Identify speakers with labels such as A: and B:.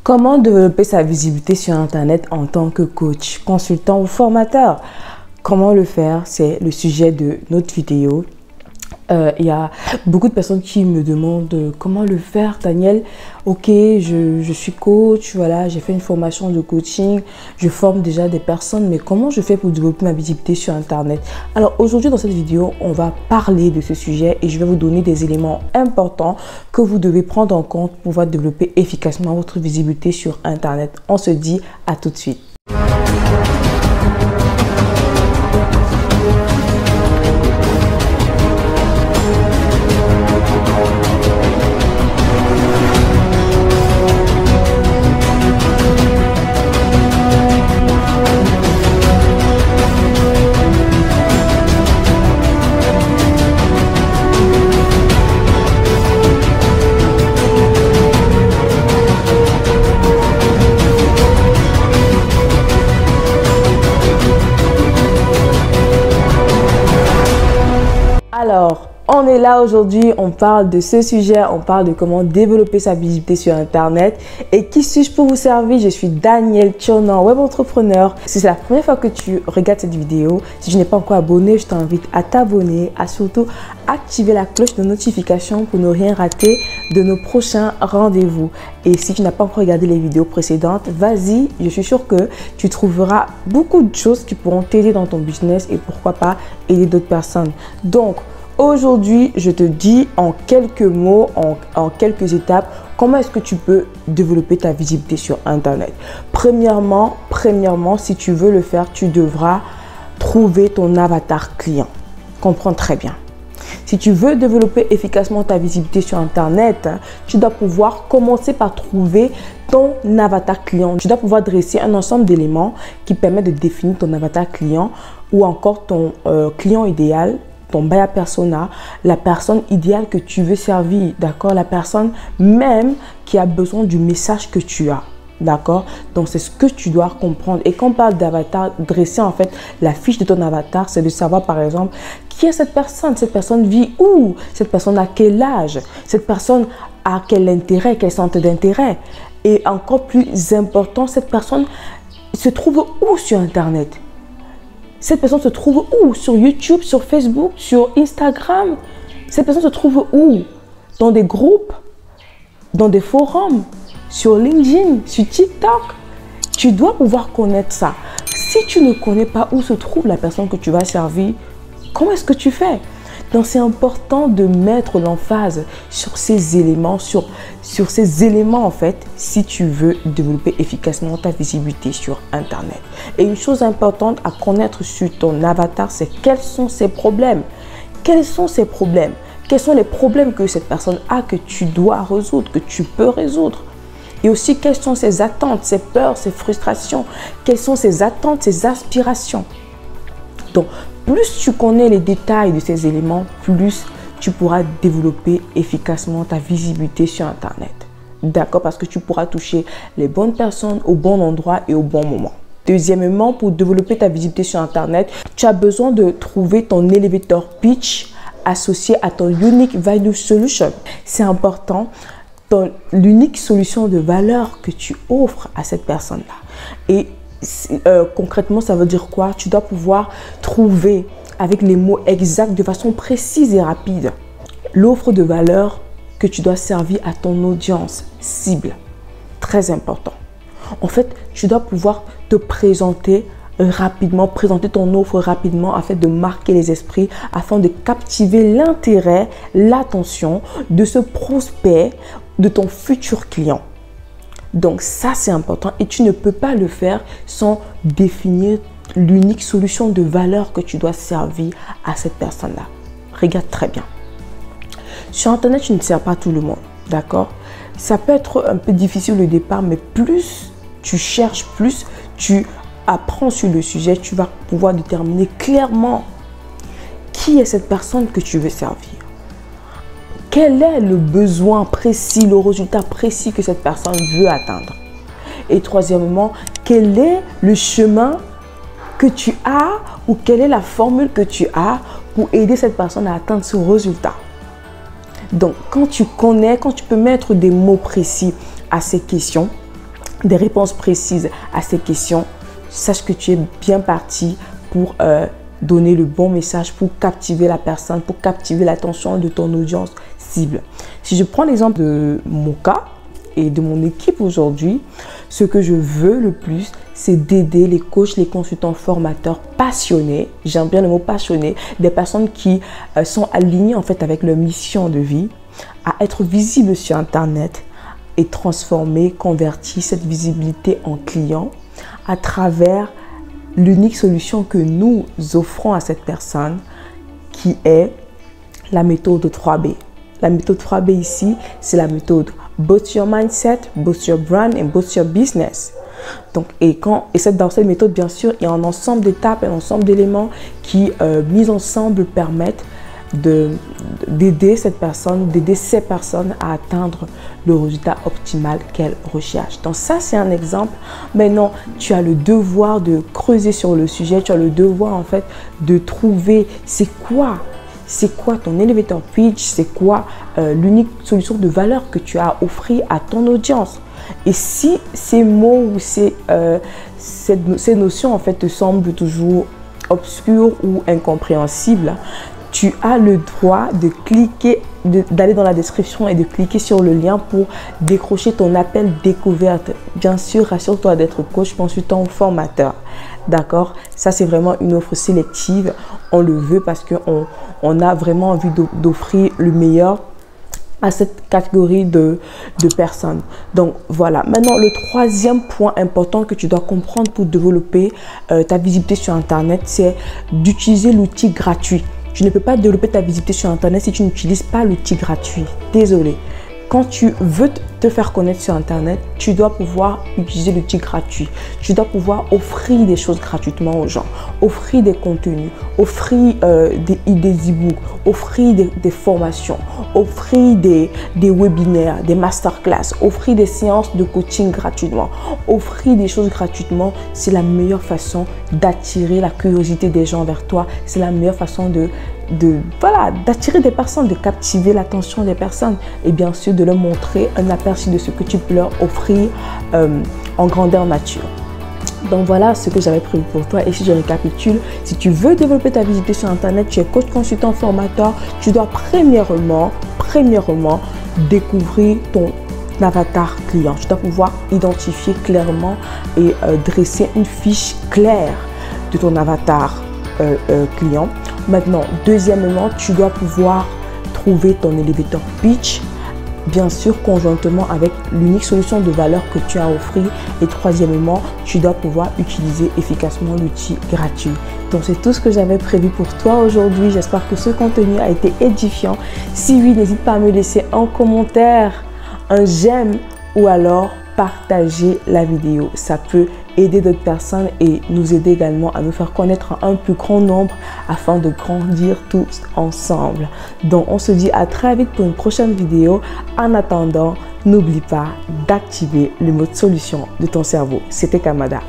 A: Comment développer sa visibilité sur Internet en tant que coach, consultant ou formateur? Comment le faire? C'est le sujet de notre vidéo. Il y a beaucoup de personnes qui me demandent comment le faire, Daniel. Ok, je suis coach, voilà, j'ai fait une formation de coaching, je forme déjà des personnes, mais comment je fais pour développer ma visibilité sur Internet? Alors aujourd'hui dans cette vidéo, on va parler de ce sujet et je vais vous donner des éléments importants que vous devez prendre en compte pour pouvoir développer efficacement votre visibilité sur Internet. On se dit à tout de suite. Alors, on est là aujourd'hui, on parle de ce sujet, on parle de comment développer sa visibilité sur Internet. Et qui suis-je pour vous servir? Je suis Daniel Tchonan, web entrepreneur. Si c'est la première fois que tu regardes cette vidéo, si tu n'es pas encore abonné, je t'invite à t'abonner, à surtout activer la cloche de notification pour ne rien rater de nos prochains rendez-vous. Et si tu n'as pas encore regardé les vidéos précédentes, vas-y, je suis sûre que tu trouveras beaucoup de choses qui pourront t'aider dans ton business et pourquoi pas aider d'autres personnes. Donc, aujourd'hui, je te dis en quelques mots, en quelques étapes, comment est-ce que tu peux développer ta visibilité sur Internet. Premièrement, si tu veux le faire, tu devras trouver ton avatar client. Comprends très bien. Si tu veux développer efficacement ta visibilité sur Internet, tu dois pouvoir commencer par trouver ton avatar client. Tu dois pouvoir dresser un ensemble d'éléments qui permettent de définir ton avatar client ou encore ton client idéal, ton buyer persona, la personne idéale que tu veux servir, d'accord? La personne même qui a besoin du message que tu as, d'accord? Donc, c'est ce que tu dois comprendre. Et quand on parle d'avatar, dresser en fait la fiche de ton avatar, c'est de savoir par exemple qui est cette personne? Cette personne vit où? Cette personne a quel âge? Cette personne a quel intérêt, quel centre d'intérêt? Et encore plus important, cette personne se trouve où sur Internet? Cette personne se trouve où? Sur YouTube, sur Facebook, sur Instagram? Cette personne se trouve où? Dans des groupes? Dans des forums? Sur LinkedIn? Sur TikTok? Tu dois pouvoir connaître ça. Si tu ne connais pas où se trouve la personne que tu vas servir, comment est-ce que tu fais? Donc, c'est important de mettre l'emphase sur ces éléments, sur ces éléments en fait, si tu veux développer efficacement ta visibilité sur Internet. Et une chose importante à connaître sur ton avatar, c'est quels sont ses problèmes. Quels sont ses problèmes? Quels sont les problèmes que cette personne a que tu dois résoudre, que tu peux résoudre? Et aussi, quelles sont ses attentes, ses peurs, ses frustrations? Quelles sont ses attentes, ses aspirations? Donc, plus tu connais les détails de ces éléments, plus tu pourras développer efficacement ta visibilité sur Internet. D'accord? Parce que tu pourras toucher les bonnes personnes au bon endroit et au bon moment. Deuxièmement, pour développer ta visibilité sur Internet, tu as besoin de trouver ton elevator pitch associé à ton unique value solution. C'est important, l'unique solution de valeur que tu offres à cette personne-là. Et concrètement, ça veut dire quoi? Tu dois pouvoir trouver avec les mots exacts de façon précise et rapide l'offre de valeur que tu dois servir à ton audience cible. Très important. En fait, tu dois pouvoir te présenter rapidement, présenter ton offre rapidement afin de marquer les esprits, afin de captiver l'intérêt, l'attention de ce prospect, de ton futur client. Donc ça, c'est important et tu ne peux pas le faire sans définir l'unique solution de valeur que tu dois servir à cette personne-là. Regarde très bien. Sur Internet, tu ne sers pas tout le monde, d'accord? Ça peut être un peu difficile au départ, mais plus tu cherches, plus tu apprends sur le sujet, tu vas pouvoir déterminer clairement qui est cette personne que tu veux servir. Quel est le besoin précis, le résultat précis que cette personne veut atteindre? Et troisièmement, quel est le chemin que tu as ou quelle est la formule que tu as pour aider cette personne à atteindre ce résultat? Donc, quand tu connais, quand tu peux mettre des mots précis à ces questions, des réponses précises à ces questions, sache que tu es bien parti pour donner le bon message, pour captiver la personne, pour captiver l'attention de ton audience cible. Si je prends l'exemple de mon cas et de mon équipe aujourd'hui, ce que je veux le plus, c'est d'aider les coachs, les consultants formateurs passionnés, j'aime bien le mot passionné, des personnes qui sont alignées en fait avec leur mission de vie, à être visibles sur Internet et transformer, convertir cette visibilité en client à travers l'unique solution que nous offrons à cette personne, qui est la méthode 3B. La méthode 3B ici, c'est la méthode Boost Your Mindset, Boost Your Brand et Boost Your Business. Donc, dans cette méthode, bien sûr, il y a un ensemble d'étapes, un ensemble d'éléments qui, mis ensemble, permettent d'aider cette personne, d'aider ces personnes à atteindre le résultat optimal qu'elles recherchent. Donc ça, c'est un exemple. Maintenant, tu as le devoir de creuser sur le sujet, tu as le devoir en fait de trouver c'est quoi ton elevator pitch, c'est quoi l'unique solution de valeur que tu as à offrir à ton audience. Et si ces mots ou ces notions en fait te semblent toujours obscures ou incompréhensibles, tu as le droit de cliquer, d'aller dans la description et de cliquer sur le lien pour décrocher ton appel découverte. Bien sûr, rassure-toi d'être coach, consultant ou formateur. D'accord? Ça, c'est vraiment une offre sélective. On le veut parce qu'on a vraiment envie d'offrir le meilleur à cette catégorie de personnes. Donc voilà, maintenant le troisième point important que tu dois comprendre pour développer ta visibilité sur Internet, c'est d'utiliser l'outil gratuit. Tu ne peux pas développer ta visibilité sur Internet si tu n'utilises pas l'outil gratuit. Désolé. Quand tu veux te faire connaître sur Internet, tu dois pouvoir utiliser l'outil gratuit. Tu dois pouvoir offrir des choses gratuitement aux gens, offrir des contenus, offrir des e-books, offrir des formations, offrir des webinaires, des masterclass, offrir des séances de coaching gratuitement. Offrir des choses gratuitement, c'est la meilleure façon d'attirer la curiosité des gens vers toi. C'est la meilleure façon d'attirer des personnes, de captiver l'attention des personnes et bien sûr de leur montrer un aperçu de ce que tu peux leur offrir en grandeur nature. Donc voilà ce que j'avais prévu pour toi. Et si je récapitule, si tu veux développer ta visibilité sur Internet, tu es coach, consultant, formateur, tu dois premièrement découvrir ton avatar client. Tu dois pouvoir identifier clairement et dresser une fiche claire de ton avatar client. Maintenant, deuxièmement, tu dois pouvoir trouver ton elevator pitch, bien sûr conjointement avec l'unique solution de valeur que tu as à offrir. Et troisièmement, tu dois pouvoir utiliser efficacement l'outil gratuit. Donc c'est tout ce que j'avais prévu pour toi aujourd'hui. J'espère que ce contenu a été édifiant. Si oui, n'hésite pas à me laisser un commentaire, un j'aime ou alors partager la vidéo. Ça peut aider d'autres personnes et nous aider également à nous faire connaître un plus grand nombre afin de grandir tous ensemble. Donc on se dit à très vite pour une prochaine vidéo. En attendant, n'oublie pas d'activer le mode solution de ton cerveau. C'était Kamada.